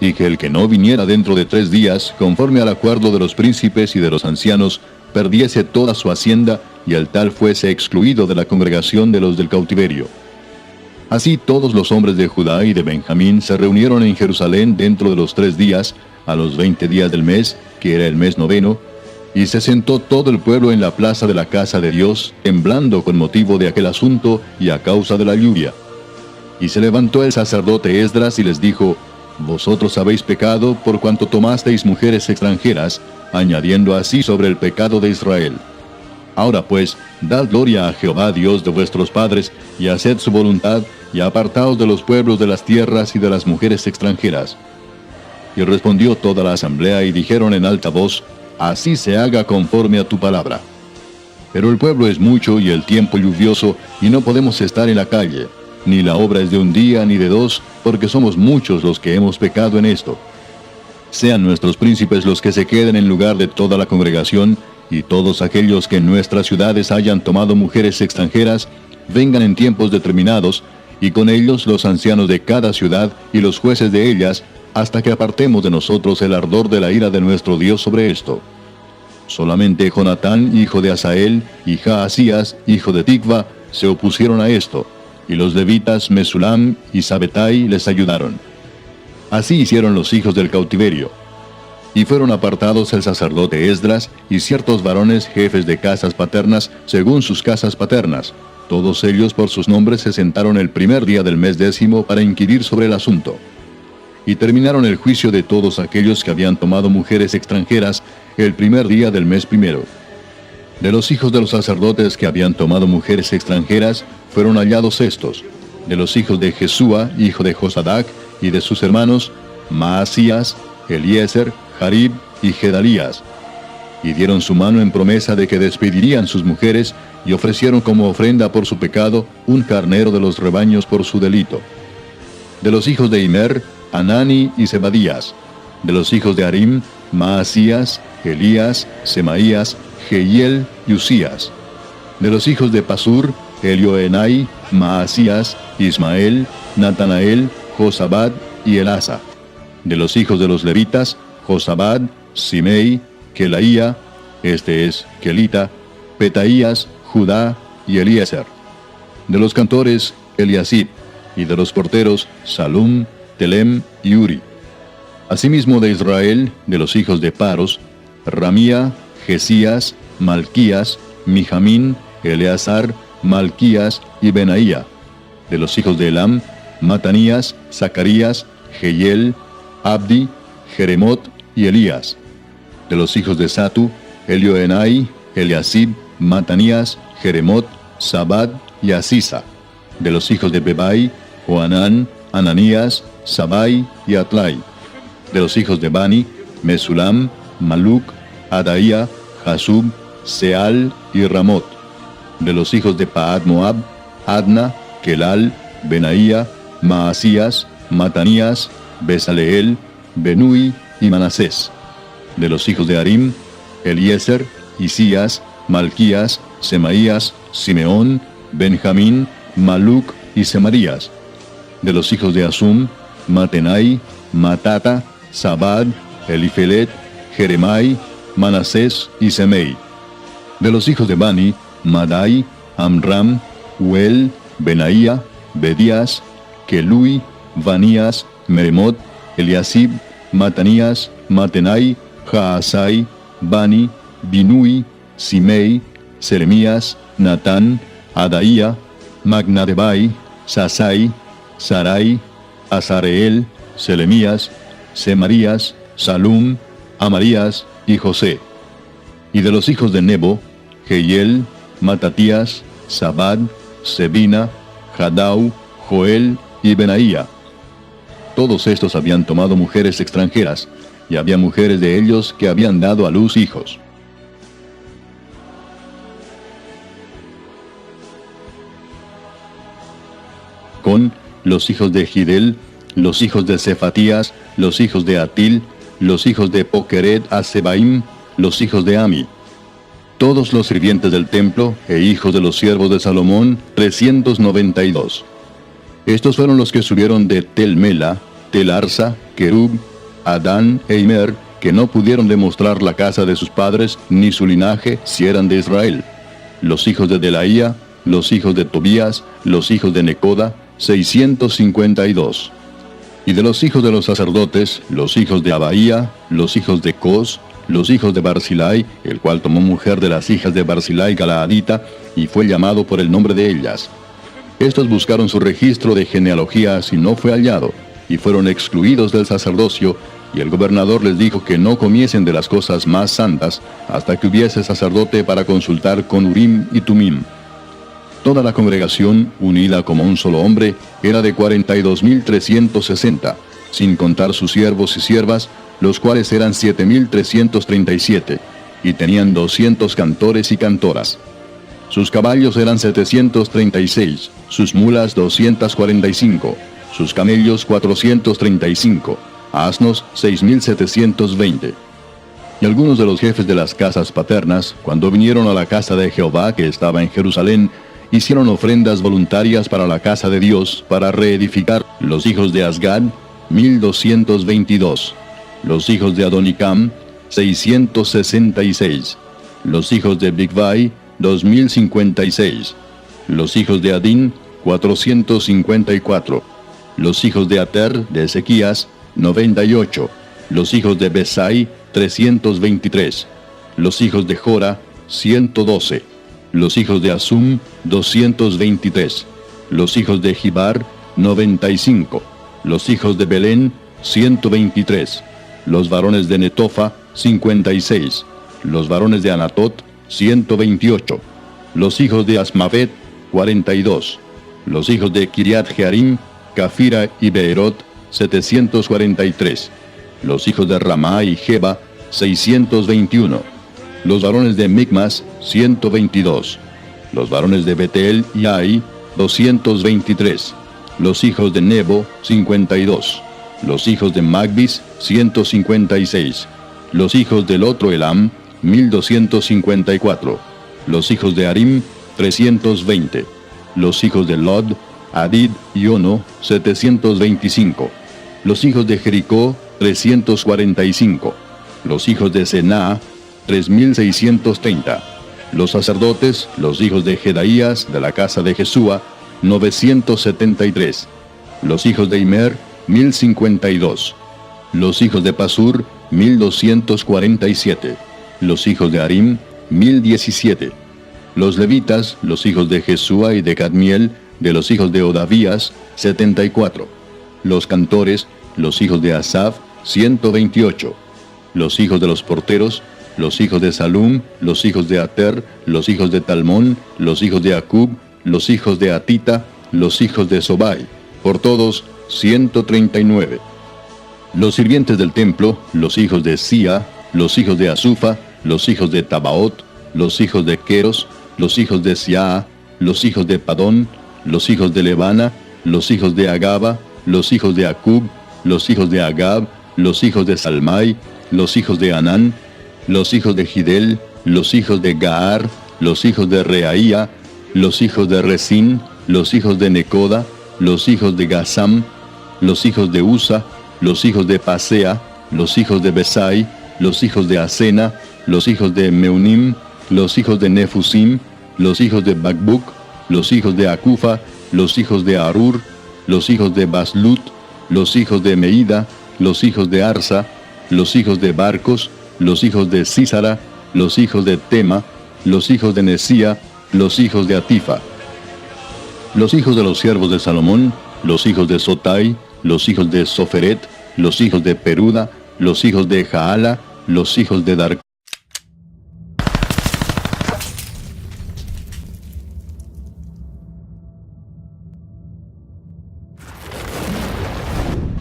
y que el que no viniera dentro de 3 días, conforme al acuerdo de los príncipes y de los ancianos, perdiese toda su hacienda, y el tal fuese excluido de la congregación de los del cautiverio. Así todos los hombres de Judá y de Benjamín se reunieron en Jerusalén dentro de los 3 días, a los 20 días del mes, que era el mes 9, y se sentó todo el pueblo en la plaza de la casa de Dios, temblando con motivo de aquel asunto y a causa de la lluvia. Y se levantó el sacerdote Esdras y les dijo: Vosotros habéis pecado por cuanto tomasteis mujeres extranjeras, añadiendo así sobre el pecado de Israel. Ahora pues, dad gloria a Jehová Dios de vuestros padres, y haced su voluntad, y apartaos de los pueblos de las tierras y de las mujeres extranjeras. Y respondió toda la asamblea y dijeron en alta voz: Así se haga conforme a tu palabra. Pero el pueblo es mucho y el tiempo lluvioso, y no podemos estar en la calle, ni la obra es de un día ni de 2, porque somos muchos los que hemos pecado en esto. Sean nuestros príncipes los que se queden en lugar de toda la congregación, y todos aquellos que en nuestras ciudades hayan tomado mujeres extranjeras, vengan en tiempos determinados, y con ellos los ancianos de cada ciudad y los jueces de ellas, hasta que apartemos de nosotros el ardor de la ira de nuestro Dios sobre esto. Solamente Jonatán, hijo de Asael, y Jaasías, hijo de Tikva, se opusieron a esto, y los levitas Mesulam y Sabetai les ayudaron. Así hicieron los hijos del cautiverio. Y fueron apartados el sacerdote Esdras y ciertos varones jefes de casas paternas según sus casas paternas. Todos ellos por sus nombres se sentaron el primer día del mes 10 para inquirir sobre el asunto. Y terminaron el juicio de todos aquellos que habían tomado mujeres extranjeras el primer día del mes 1. De los hijos de los sacerdotes que habían tomado mujeres extranjeras, fueron hallados estos: de los hijos de Jesúa, hijo de Josadac, y de sus hermanos, Maasías, Eliezer, Jarib y Gedalías. Y dieron su mano en promesa de que despedirían sus mujeres, y ofrecieron como ofrenda por su pecado un carnero de los rebaños por su delito. De los hijos de Immer, Anani y Zebadías. De los hijos de Harim, Maasías, Elías, Semaías, Jehiel y Usías. De los hijos de Pasur, Elioenai, Maasías, Ismael, Natanael, Josabad y Elasa. De los hijos de los levitas, Josabad, Simei, Kelaía, este es Kelita, Petaías, Judá y Eliezer. De los cantores, Eliasib, y de los porteros, Salum, Telem y Uri. Asimismo de Israel, de los hijos de Paros, Ramía, Jesías, Malquías, Mijamín, Eleazar, Malquías y Benaía. De los hijos de Elam, Matanías, Zacarías, Jehiel, Abdi, Jeremot y Elías. De los hijos de Satu, Elioenai, Eliasib, Matanías, Jeremot, Sabad y Asisa. De los hijos de Bebai, Joanán, Ananías, Sabai y Atlai. De los hijos de Bani, Mesulam, Maluc, Adaía, Jasub, Seal y Ramot. De los hijos de Paad Moab, Adna, Kelal, Benaía, Maasías, Matanías, Besaleel, Benui y Manasés. De los hijos de Harim, Eliezer, Isías, Malquías, Semaías, Simeón, Benjamín, Maluc y Semarías. De los hijos de Asum, Matenai, Matata, Sabad, Elifelet, Jeremai, Manasés y Semei. De los hijos de Bani, Madai, Amram, Uel, Benaía, Bedías, Kelui, Vanías, Meremot, Eliasib, Matanías, Matenai, Jaasai, Bani, Binui, Simei, Seremías, Natán, Adaía, Magnadebai, Sasai, Sarai, Azareel, Selemías, Semarías, Salum, Amarías y José. Y de los hijos de Nebo, Jehiel, Matatías, Zabad, Sebina, Jadau, Joel y Benaía. Todos estos habían tomado mujeres extranjeras, y había mujeres de ellos que habían dado a luz hijos. Con los hijos de Gidel, los hijos de Cefatías, los hijos de Atil, los hijos de Pokeret Asebaim, los hijos de Ami. Todos los sirvientes del templo e hijos de los siervos de Salomón, 392. Estos fueron los que subieron de Tel Mela, Tel Arsa, Kerub, Adán e Imer, que no pudieron demostrar la casa de sus padres ni su linaje si eran de Israel. Los hijos de Delaía, los hijos de Tobías, los hijos de Necoda, 652. Y de los hijos de los sacerdotes, los hijos de Abaía, los hijos de Cos, los hijos de Barzilai, el cual tomó mujer de las hijas de Barzilai Galaadita, y fue llamado por el nombre de ellas. Estos buscaron su registro de genealogías y no fue hallado, y fueron excluidos del sacerdocio, y el gobernador les dijo que no comiesen de las cosas más santas, hasta que hubiese sacerdote para consultar con Urim y Tumim. Toda la congregación, unida como un solo hombre, era de 42.360, sin contar sus siervos y siervas, los cuales eran 7.337, y tenían 200 cantores y cantoras. Sus caballos eran 736, sus mulas 245, sus camellos 435, asnos 6.720. Y algunos de los jefes de las casas paternas, cuando vinieron a la casa de Jehová que estaba en Jerusalén, hicieron ofrendas voluntarias para la casa de Dios, para reedificar. Los hijos de Asgad, 1.222. Los hijos de Adonicam, 666. Los hijos de Bigvai, 2.056. Los hijos de Adín, 454. Los hijos de Ater, de Ezequías, 98. Los hijos de Besai, 323. Los hijos de Jora, 112. Los hijos de Asum, 223. Los hijos de Gibar, 95. Los hijos de Belén, 123. Los varones de Netofa, 56. Los varones de Anatot, 128. Los hijos de Asmavet, 42. Los hijos de Kiriat Jearim, Cafira y Beerot, 743. Los hijos de Ramá y Jeba, 621. Los varones de Micmas, 122. Los varones de Betel y Ai, 223. Los hijos de Nebo, 52. Los hijos de Magbis, 156. Los hijos del otro Elam, 1254. Los hijos de Arim, 320. Los hijos de Lod, Adid y Ono, 725. Los hijos de Jericó, 345. Los hijos de Sená, 3.630. Los sacerdotes, los hijos de Jedaías, de la casa de Jesúa, 973. Los hijos de Imer, 1.052. Los hijos de Pasur, 1.247. Los hijos de Arim, 1.017. Los levitas, los hijos de Jesúa y de Cadmiel, de los hijos de Odavías, 74. Los cantores, los hijos de Asaf, 128. Los hijos de los porteros, los hijos de Salum, los hijos de Ater, los hijos de Talmón, los hijos de Acub, los hijos de Atita, los hijos de Sobai, por todos 139. Los sirvientes del templo, los hijos de Sia, los hijos de Asufa, los hijos de Tabaot, los hijos de Queros, los hijos de Siaa, los hijos de Padón, los hijos de Levana, los hijos de Agaba, los hijos de Acub, los hijos de Agab, los hijos de Salmai, los hijos de Anán, los hijos de Gidel, los hijos de Gaar, los hijos de Reaía, los hijos de Resín, los hijos de Necoda, los hijos de Gazam, los hijos de Usa, los hijos de Pasea, los hijos de Besai, los hijos de Asena, los hijos de Meunim, los hijos de Nefusim, los hijos de Bakbuk, los hijos de Acufa, los hijos de Arur, los hijos de Baslut, los hijos de Meida, los hijos de Arsa, los hijos de Barcos, los hijos de Sísara, los hijos de Tema, los hijos de Nesía, los hijos de Atifa. Los hijos de los siervos de Salomón, los hijos de Sotai, los hijos de Soferet, los hijos de Peruda, los hijos de Jaala, los hijos de Dar.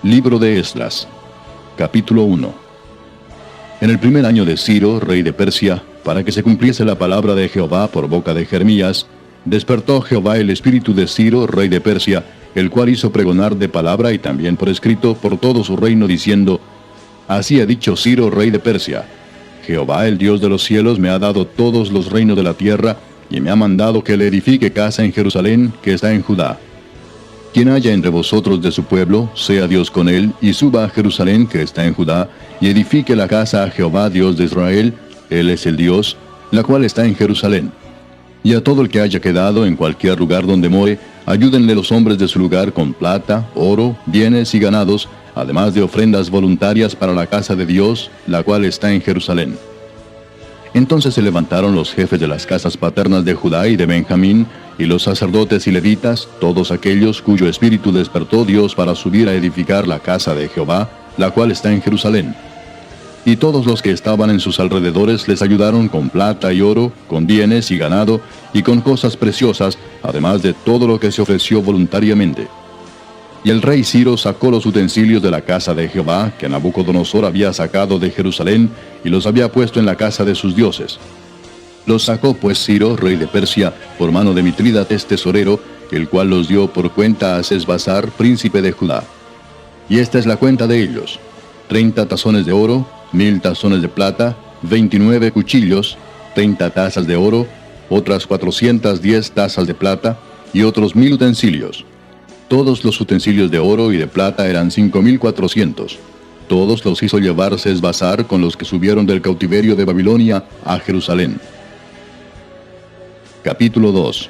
Libro de Esdras, capítulo 1. En el primer año de Ciro, rey de Persia, para que se cumpliese la palabra de Jehová por boca de Jeremías, despertó Jehová el espíritu de Ciro, rey de Persia, el cual hizo pregonar de palabra y también por escrito por todo su reino, diciendo: Así ha dicho Ciro, rey de Persia: Jehová, el Dios de los cielos, me ha dado todos los reinos de la tierra, y me ha mandado que le edifique casa en Jerusalén, que está en Judá. Quien haya entre vosotros de su pueblo, sea Dios con él, y suba a Jerusalén, que está en Judá, y edifique la casa a Jehová, Dios de Israel, él es el Dios, la cual está en Jerusalén. Y a todo el que haya quedado en cualquier lugar donde more, ayúdenle los hombres de su lugar con plata, oro, bienes y ganados, además de ofrendas voluntarias para la casa de Dios, la cual está en Jerusalén. Entonces se levantaron los jefes de las casas paternas de Judá y de Benjamín, y los sacerdotes y levitas, todos aquellos cuyo espíritu despertó Dios para subir a edificar la casa de Jehová, la cual está en Jerusalén. Y todos los que estaban en sus alrededores les ayudaron con plata y oro, con bienes y ganado, y con cosas preciosas, además de todo lo que se ofreció voluntariamente. Y el rey Ciro sacó los utensilios de la casa de Jehová, que Nabucodonosor había sacado de Jerusalén, y los había puesto en la casa de sus dioses. Los sacó pues Ciro, rey de Persia, por mano de Mitrídates tesorero, el cual los dio por cuenta a Sesbazar, príncipe de Judá. Y esta es la cuenta de ellos: 30 tazones de oro, 1000 tazones de plata, 29 cuchillos, 30 tazas de oro, otras 410 tazas de plata, y otros 1000 utensilios. Todos los utensilios de oro y de plata eran 5400. Todos los hizo llevar Sesbazar con los que subieron del cautiverio de Babilonia a Jerusalén. Capítulo 2.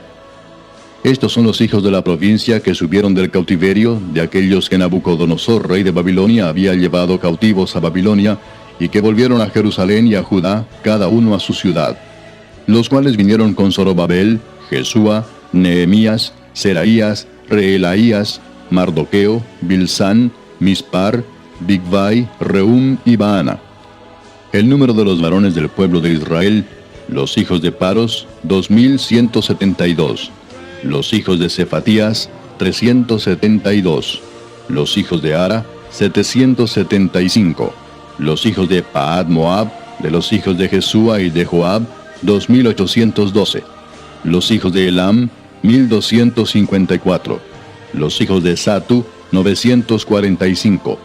Estos son los hijos de la provincia que subieron del cautiverio, de aquellos que Nabucodonosor, rey de Babilonia, había llevado cautivos a Babilonia, y que volvieron a Jerusalén y a Judá, cada uno a su ciudad. Los cuales vinieron con Zorobabel, Jesúa, Nehemías, Seraías, Reelaías, Mardoqueo, Bilsán, Mispar, Bigvai, Reum y Baana. El número de los varones del pueblo de Israel, los hijos de Paros, 2172. Los hijos de Cefatías, 372. Los hijos de Ara, 775. Los hijos de Paad Moab, de los hijos de Jesúa y de Joab, 2812. Los hijos de Elam, 1254. Los hijos de Satu, 945.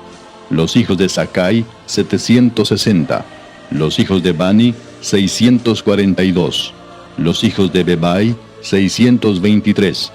Los hijos de Sakai, 760. Los hijos de Bani, 642. Los hijos de Bebai, 623.